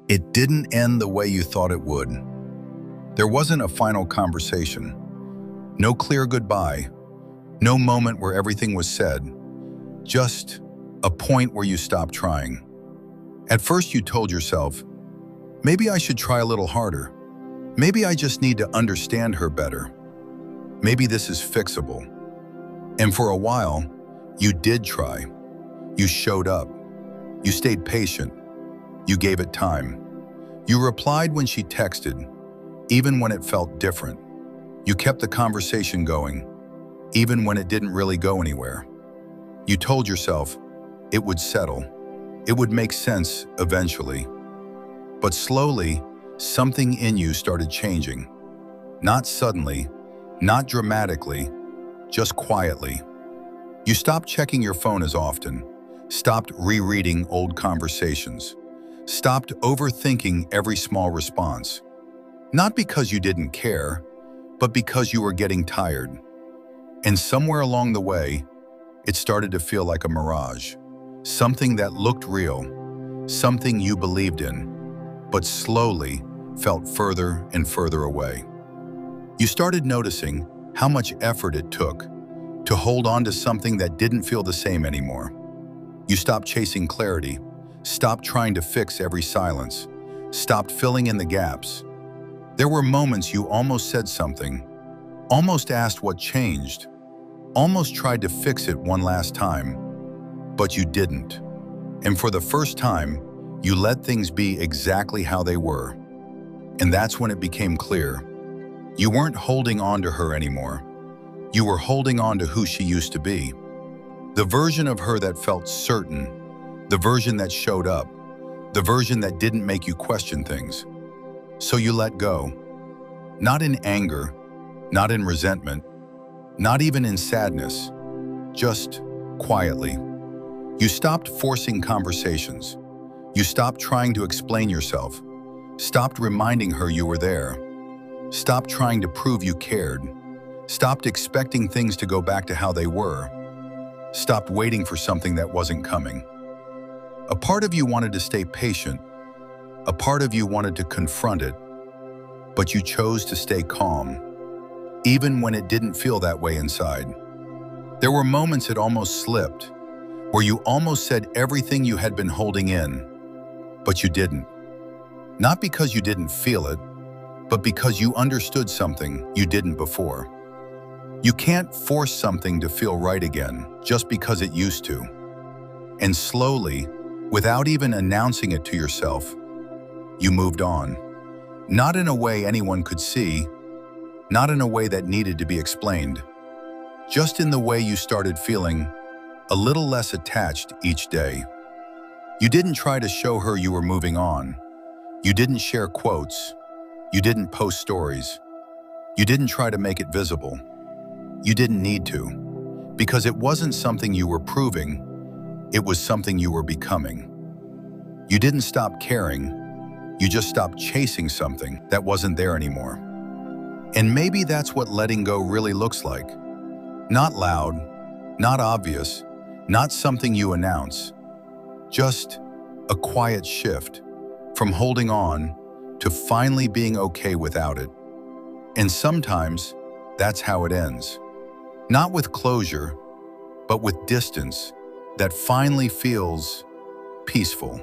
It didn't end the way you thought it would. There wasn't a final conversation, no clear goodbye, no moment where everything was said, just a point where you stopped trying. At first you told yourself, maybe I should try a little harder. Maybe I just need to understand her better. Maybe this is fixable. And for a while, you did try. You showed up. You stayed patient. You gave it time. You replied when she texted, even when it felt different. You kept the conversation going, even when it didn't really go anywhere. You told yourself it would settle. It would make sense eventually. But slowly, something in you started changing. Not suddenly, not dramatically, just quietly. You stopped checking your phone as often, stopped rereading old conversations, stopped overthinking every small response. Not because you didn't care, but because you were getting tired. And somewhere along the way, it started to feel like a mirage, something that looked real, something you believed in, but slowly felt further and further away. You started noticing how much effort it took to hold on to something that didn't feel the same anymore. You stopped chasing clarity, stopped trying to fix every silence, stopped filling in the gaps. There were moments you almost said something, almost asked what changed, almost tried to fix it one last time, but you didn't. And for the first time, you let things be exactly how they were. And that's when it became clear. You weren't holding on to her anymore. You were holding on to who she used to be. The version of her that felt certain, the version that showed up, the version that didn't make you question things. So you let go. Not in anger, not in resentment, not even in sadness, just quietly. You stopped forcing conversations. You stopped trying to explain yourself, stopped reminding her you were there, stopped trying to prove you cared, stopped expecting things to go back to how they were, stopped waiting for something that wasn't coming. A part of you wanted to stay patient, a part of you wanted to confront it, but you chose to stay calm, even when it didn't feel that way inside. There were moments it almost slipped, where you almost said everything you had been holding in, but you didn't. Not because you didn't feel it, but because you understood something you didn't before. You can't force something to feel right again just because it used to. And slowly, without even announcing it to yourself, you moved on. Not in a way anyone could see, not in a way that needed to be explained, just in the way you started feeling a little less attached each day. You didn't try to show her you were moving on. You didn't share quotes. You didn't post stories. You didn't try to make it visible. You didn't need to, because it wasn't something you were proving, it was something you were becoming. You didn't stop caring, you just stopped chasing something that wasn't there anymore. And maybe that's what letting go really looks like. Not loud, not obvious, not something you announce, just a quiet shift from holding on to finally being okay without it. And sometimes that's how it ends. Not with closure, but with distance that finally feels peaceful.